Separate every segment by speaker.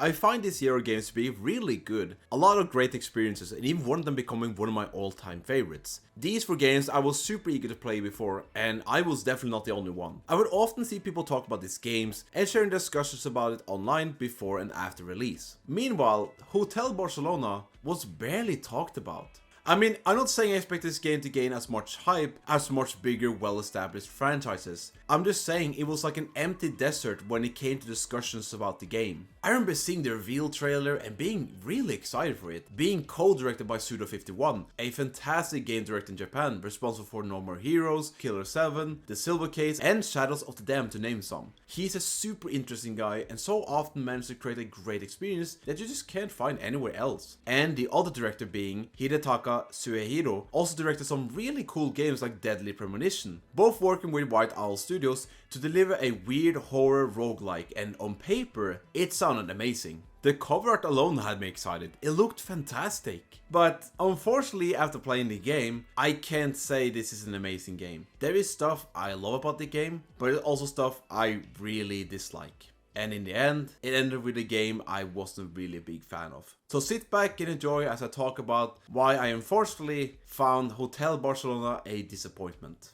Speaker 1: I find these Euro games to be really good, a lot of great experiences, and even one of them becoming one of my all-time favorites. These were games I was super eager to play before, and I was definitely not the only one. I would often see people talk about these games and sharing discussions about it online before and after release. Meanwhile, Hotel Barcelona was barely talked about. I mean, I'm not saying I expect this game to gain as much hype as much bigger, well-established franchises. I'm just saying it was like an empty desert when it came to discussions about the game. I remember seeing the reveal trailer and being really excited for it, being co-directed by Suda51, a fantastic game director in Japan, responsible for No More Heroes, Killer 7, The Silver Case, and Shadows of the Damned to name some. He's a super interesting guy and so often manages to create a great experience that you just can't find anywhere else. And the other director being Hidetaka Suehiro, also directed some really cool games like Deadly Premonition, both working with White Owl Studios to deliver a weird horror roguelike, and on paper, it sounded amazing. The cover art alone had me excited, it looked fantastic. But unfortunately, after playing the game, I can't say this is an amazing game. There is stuff I love about the game, but it's also stuff I really dislike. And in the end, it ended with a game I wasn't really a big fan of. So sit back and enjoy as I talk about why I unfortunately found Hotel Barcelona a disappointment.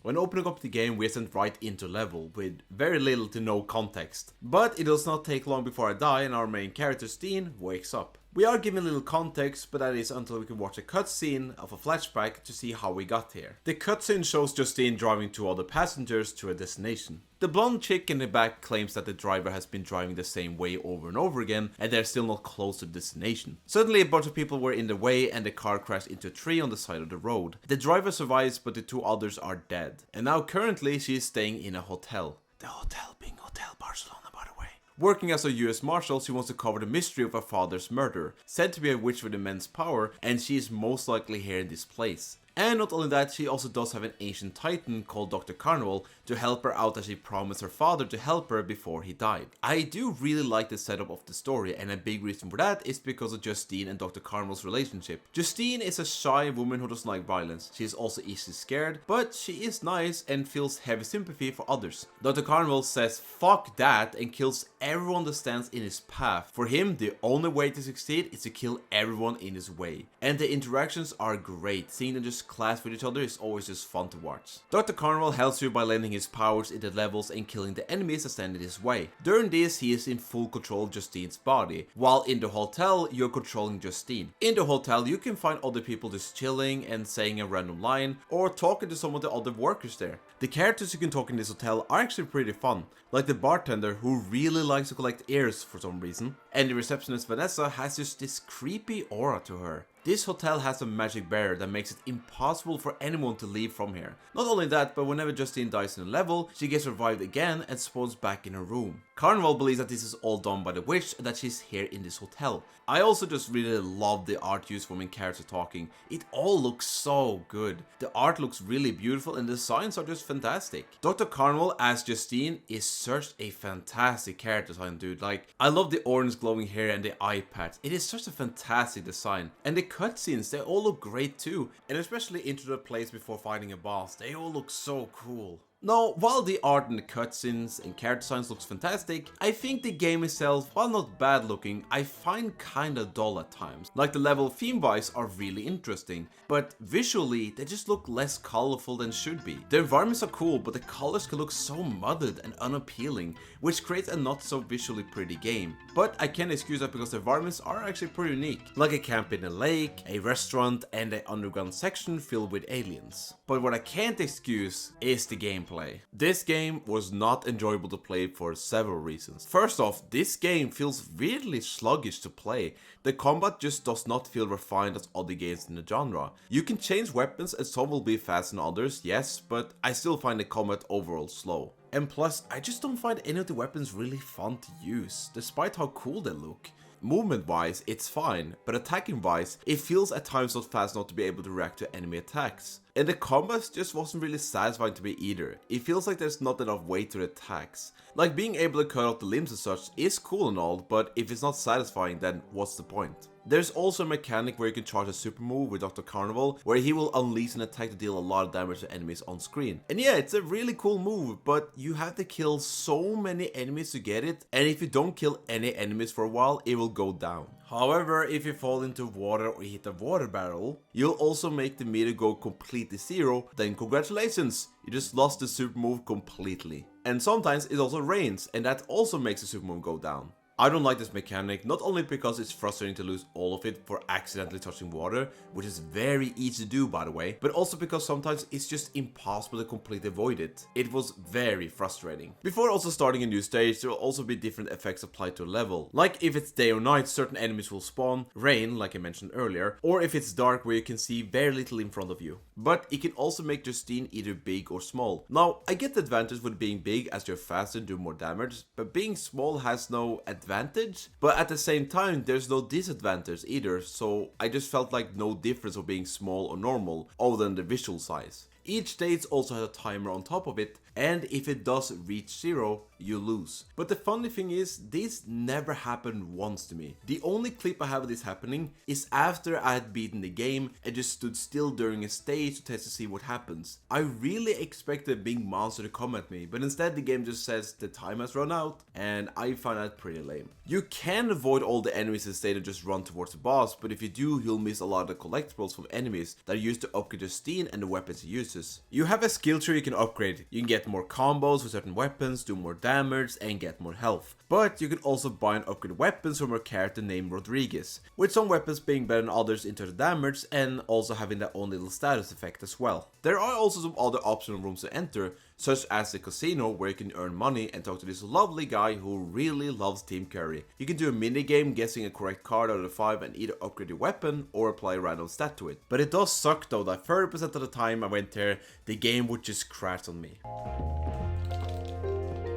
Speaker 1: When opening up the game, we are sent right into level, with very little to no context. But it does not take long before I die and our main character Steen wakes up. We are given little context, but that is until we can watch a cutscene of a flashback to see how we got here. The cutscene shows Justine driving two other passengers to a destination. The blonde chick in the back claims that the driver has been driving the same way over and over again and they're still not close to the destination. Suddenly a bunch of people were in the way and the car crashed into a tree on the side of the road. The driver survives but the two others are dead. And now currently she is staying in a hotel. The hotel being Hotel Barcelona, by the way. Working as a US Marshal, she wants to cover the mystery of her father's murder, said to be a witch with immense power, and she is most likely here in this place. And not only that, she also does have an ancient titan called Dr. Carnival to help her out as she promised her father to help her before he died. I do really like the setup of the story, and a big reason for that is because of Justine and Dr. Carnival's relationship. Justine is a shy woman who doesn't like violence. She is also easily scared, but she is nice and feels heavy sympathy for others. Dr. Carnival says fuck that and kills everyone that stands in his path. For him, the only way to succeed is to kill everyone in his way. And the interactions are great. Seeing them just clash with each other is always just fun to watch. Dr. Carnival helps you by lending his powers into levels and killing the enemies that stand in his way. During this, he is in full control of Justine's body, while in the hotel, you're controlling Justine. In the hotel, you can find other people just chilling and saying a random line, or talking to some of the other workers there. The characters you can talk in this hotel are actually pretty fun, like the bartender who really likes to collect ears for some reason, and the receptionist Vanessa has just this creepy aura to her. This hotel has a magic barrier that makes it impossible for anyone to leave from here. Not only that, but whenever Justine dies in a level, she gets revived again and spawns back in her room. Carnival believes that this is all done by the witch and that she's here in this hotel. I also just really love the art used for main character talking. It all looks so good. The art looks really beautiful and the designs are just fantastic. Dr. Carnival as Justine is such a fantastic character design, dude. Like, I love the orange glowing hair and the eye patch. It is such a fantastic design. And the cutscenes, they all look great too. And especially into the place before fighting a boss, they all look so cool. Now, while the art and the cutscenes and character designs looks fantastic, I think the game itself, while not bad looking, I find kinda dull at times. Like the level theme-wise are really interesting, but visually they just look less colorful than should be. The environments are cool, but the colors can look so muddled and unappealing, which creates a not so visually pretty game. But I can't excuse that because the environments are actually pretty unique, like a camp in a lake, a restaurant, and an underground section filled with aliens. But what I can't excuse is the gameplay. This game was not enjoyable to play for several reasons. First off, this game feels weirdly sluggish to play. The combat just does not feel refined as other games in the genre. You can change weapons and some will be faster than others, yes, but I still find the combat overall slow. And plus, I just don't find any of the weapons really fun to use, despite how cool they look. Movement-wise, it's fine, but attacking-wise, it feels at times not fast enough to be able to react to enemy attacks. And the combos just wasn't really satisfying to me either. It feels like there's not enough weight to the attacks. Like being able to cut off the limbs and such is cool and all, but if it's not satisfying, then what's the point? There's also a mechanic where you can charge a super move with Dr. Carnival, where he will unleash an attack to deal a lot of damage to enemies on screen. And yeah, it's a really cool move, but you have to kill so many enemies to get it, and if you don't kill any enemies for a while, it will go down. However, if you fall into water or hit a water barrel, you'll also make the meter go completely zero, then congratulations, you just lost the super move completely. And sometimes it also rains, and that also makes the super move go down. I don't like this mechanic, not only because it's frustrating to lose all of it for accidentally touching water, which is very easy to do by the way, but also because sometimes it's just impossible to completely avoid it. It was very frustrating. Before also starting a new stage, there will also be different effects applied to a level. Like if it's day or night, certain enemies will spawn, rain like I mentioned earlier, or if it's dark where you can see very little in front of you. But it can also make Justine either big or small. Now, I get the advantage with being big as you're faster and do more damage, but being small has no advantage, but at the same time there's no disadvantage either, so I just felt like no difference of being small or normal other than the visual size. Each stage also has a timer on top of it, and if it does reach zero, you lose. But the funny thing is, this never happened once to me. The only clip I have of this happening is after I had beaten the game and just stood still during a stage to test to see what happens. I really expected a big monster to come at me, but instead the game just says the time has run out, and I find that pretty lame. You can avoid all the enemies instead and just run towards the boss, but if you do, you'll miss a lot of the collectibles from enemies that are used to upgrade Justine and the weapons he uses. You have a skill tree you can upgrade. You can get more combos with certain weapons, do more damage, and get more health. But you can also buy and upgrade weapons from a character named Rodriguez, with some weapons being better than others in terms of damage and also having their own little status effect as well. There are also some other optional rooms to enter, such as the casino where you can earn money and talk to this lovely guy who really loves Team Curry. You can do a mini game guessing a correct card out of 5 and either upgrade your weapon or apply a random stat to it. But it does suck though that 30% of the time I went there, the game would just crash on me.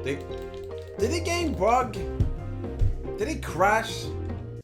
Speaker 1: Did the game bug? Did it crash?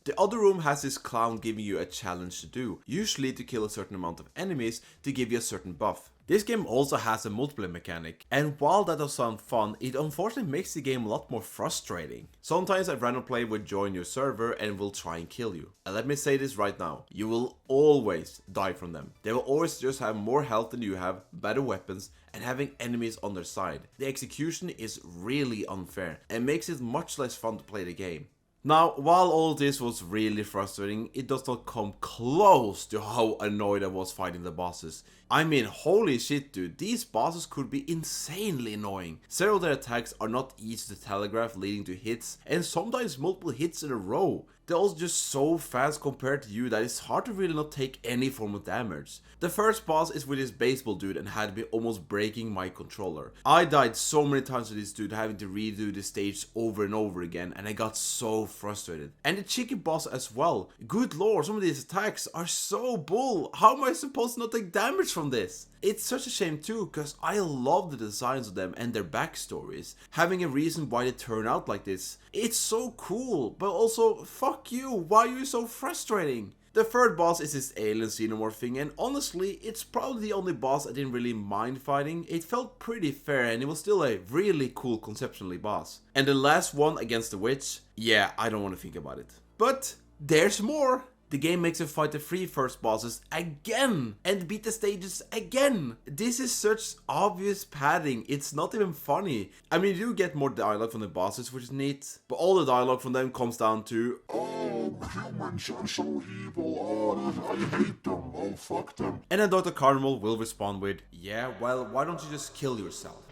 Speaker 1: The other room has this clown giving you a challenge to do, usually to kill a certain amount of enemies to give you a certain buff. This game also has a multiplayer mechanic, and while that does sound fun, it unfortunately makes the game a lot more frustrating. Sometimes a random player will join your server and will try and kill you. And let me say this right now, you will always die from them. They will always just have more health than you have, better weapons, and having enemies on their side. The execution is really unfair and makes it much less fun to play the game. Now, while all this was really frustrating, it does not come close to how annoyed I was fighting the bosses. I mean, holy shit dude, these bosses could be insanely annoying. Several of their attacks are not easy to telegraph, leading to hits, and sometimes multiple hits in a row. They're also just so fast compared to you that it's hard to really not take any form of damage. The first boss is with this baseball dude and had me almost breaking my controller. I died so many times with this dude, having to redo the stage over and over again, and I got so frustrated. And the chicken boss as well. Good lord, some of these attacks are so bull. How am I supposed to not take damage from this? It's such a shame too, because I love the designs of them and their backstories. Having a reason why they turn out like this. It's so cool, but also, fuck you, why are you so frustrating? The third boss is this alien xenomorph thing, and honestly, it's probably the only boss I didn't really mind fighting. It felt pretty fair and it was still a really cool conceptually boss. And the last one against the witch, yeah, I don't want to think about it. But there's more! The game makes you fight the 3 first bosses again and beat the stages again. This is such obvious padding, it's not even funny. I mean, you do get more dialogue from the bosses, which is neat, but all the dialogue from them comes down to, "Oh, humans are so evil, oh, I hate them, oh fuck them." And then Dr. Carnival will respond with, "Yeah, well, why don't you just kill yourself?"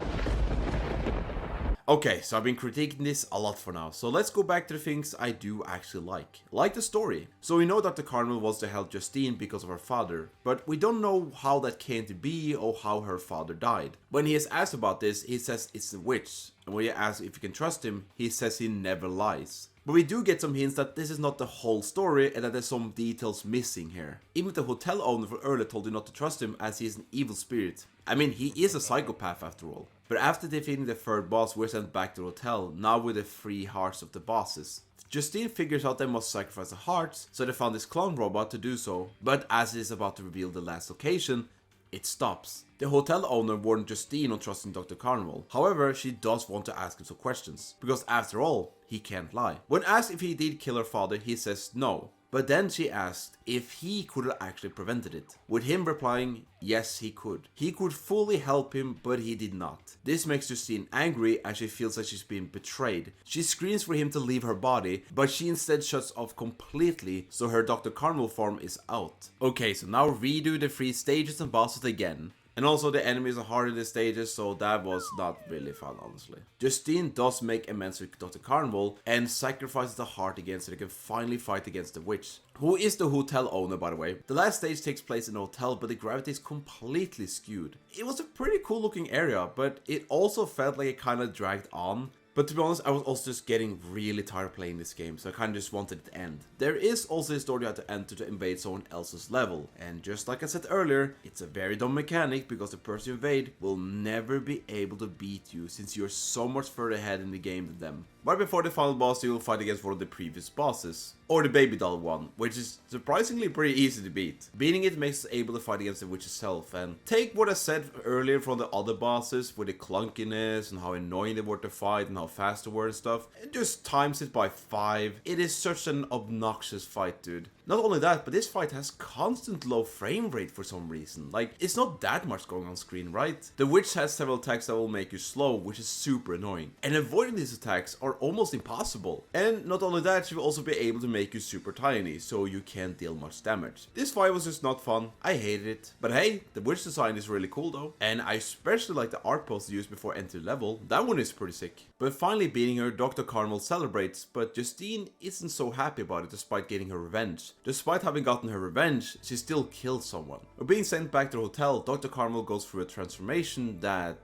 Speaker 1: Okay, so I've been critiquing this a lot for now, so let's go back to the things I do actually like the story. So we know that the Carnival wants to help Justine because of her father, but we don't know how that came to be or how her father died. When he is asked about this, he says it's a witch, and when he asks if you can trust him, he says he never lies. But we do get some hints that this is not the whole story and that there's some details missing here. Even the hotel owner from earlier told you not to trust him as he is an evil spirit. I mean, he is a psychopath after all. But after defeating the third boss, we're sent back to the hotel, now with the 3 hearts of the bosses. Justine figures out they must sacrifice the hearts, so they found this clone robot to do so, but as it is about to reveal the last location, it stops. The hotel owner warned Justine on trusting Dr. Carnival. However, she does want to ask him some questions, because after all, he can't lie. When asked if he did kill her father, he says no. But then she asked if he could have actually prevented it, with him replying, yes he could. He could fully help him, but he did not. This makes Justine angry as she feels like she's been betrayed. She screams for him to leave her body, but she instead shuts off completely, so her Dr. Carnival form is out. Okay, so now redo the 3 stages and bosses again. And also the enemies are hard in the stages, so that was not really fun, honestly. Justine does make amends with Dr. Carnival and sacrifices the heart again so they can finally fight against the witch, who is the hotel owner, by the way. The last stage takes place in a hotel, but the gravity is completely skewed. It was a pretty cool looking area, but it also felt like it kind of dragged on. But to be honest, I was also just getting really tired of playing this game, so I kind of just wanted it to end. There is also a story you have to enter to invade someone else's level, and just like I said earlier, it's a very dumb mechanic because the person you invade will never be able to beat you since you're so much further ahead in the game than them. Right before the final boss, you will fight against one of the previous bosses, or the baby doll one, which is surprisingly pretty easy to beat. Beating it makes us able to fight against the witch itself, and take what I said earlier from the other bosses with the clunkiness and how annoying they were to fight and how fast they were and stuff, and just times it by 5. It is such an obnoxious fight, dude. Not only that, but this fight has constant low frame rate for some reason. Like, it's not that much going on screen, right? The witch has several attacks that will make you slow, which is super annoying. And avoiding these attacks are almost impossible. And not only that, she will also be able to make you super tiny, so you can't deal much damage. This fight was just not fun. I hated it. But hey, the witch design is really cool though. And I especially like the art pose used before entry level. That one is pretty sick. But finally beating her, Dr. Carnival celebrates, but Justine isn't so happy about it despite getting her revenge. Despite having gotten her revenge, she still kills someone. Or being sent back to the hotel, Dr. Carnival goes through a transformation that...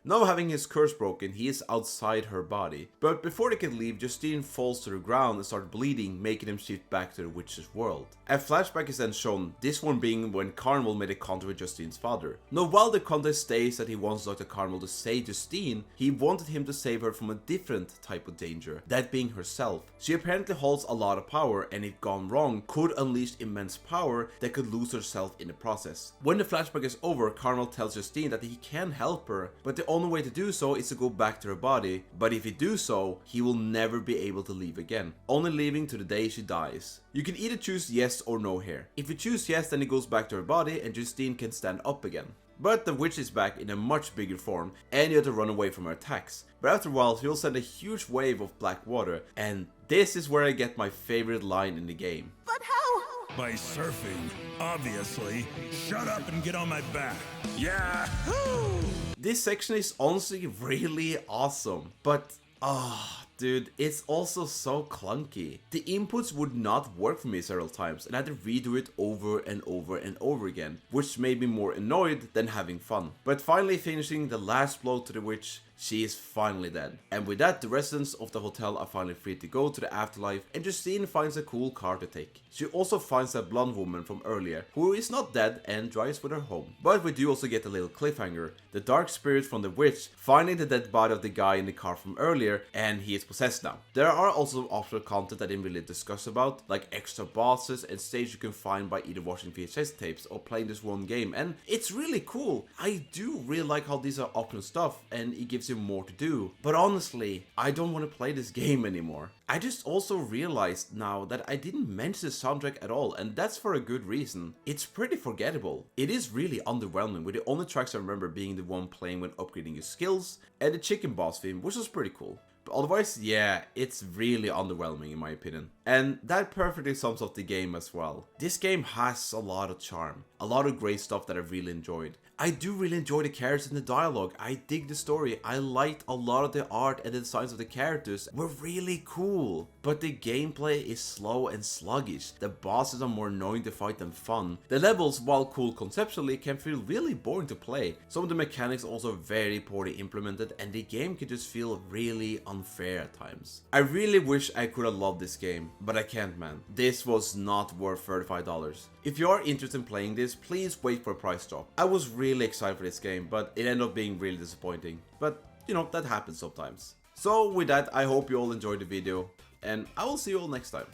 Speaker 1: Now having his curse broken, he is outside her body. But before they can leave, Justine falls to the ground and starts bleeding, making him shift back to the witch's world. A flashback is then shown, this one being when Carnival made a contact with Justine's father. Now while the contact states that he wants Dr. Carnival to save Justine, he wanted him to save her from a different type of danger, that being herself. She apparently holds a lot of power, and if gone wrong, could unleash immense power that could lose herself in the process. When the flashback is over, Carnival tells Justine that he can help her, but the only way to do so is to go back to her body, but if he do so, he will never be able to leave again, only leaving to the day she dies. You can either choose yes or no here. If you choose yes, then he goes back to her body and Justine can stand up again. But the witch is back in a much bigger form and you have to run away from her attacks. But after a while, she'll send a huge wave of black water, and this is where I get my favorite line in the game.
Speaker 2: But how?
Speaker 3: By surfing, obviously. Shut up and get on my back.
Speaker 2: Yahoo!
Speaker 1: This section is honestly really awesome, but dude, it's also so clunky. The inputs would not work for me several times and I had to redo it over and over and over again, which made me more annoyed than having fun. But finally finishing the last blow to the witch, she is finally dead. And with that, the residents of the hotel are finally free to go to the afterlife, and Justine finds a cool car to take. She also finds that blonde woman from earlier, who is not dead, and drives with her home. But we do also get a little cliffhanger. The dark spirit from the witch finding the dead body of the guy in the car from earlier, and he is possessed now. There are also optional content I didn't really discuss about, like extra bosses and stages you can find by either watching VHS tapes or playing this one game, and it's really cool. I do really like how these are optional stuff, and it gives you more to do. But honestly, I don't want to play this game anymore. I just also realized now that I didn't mention the soundtrack at all, and that's for a good reason. It's pretty forgettable. It is really underwhelming, with the only tracks I remember being the one playing when upgrading your skills, and the chicken boss theme, which was pretty cool. But otherwise, yeah, it's really underwhelming in my opinion. And that perfectly sums up the game as well. This game has a lot of charm, a lot of great stuff that I really enjoyed. I do really enjoy the characters and the dialogue. I dig the story. I liked a lot of the art and the designs of the characters were really cool. But the gameplay is slow and sluggish. The bosses are more annoying to fight than fun. The levels, while cool conceptually, can feel really boring to play. Some of the mechanics also very poorly implemented, and the game can just feel really unfair at times. I really wish I could have loved this game, but I can't, man. This was not worth $35. If you are interested in playing this, please wait for a price drop. I was really excited for this game, but it ended up being really disappointing. But, you know, that happens sometimes. So with that, I hope you all enjoyed the video, and I will see you all next time.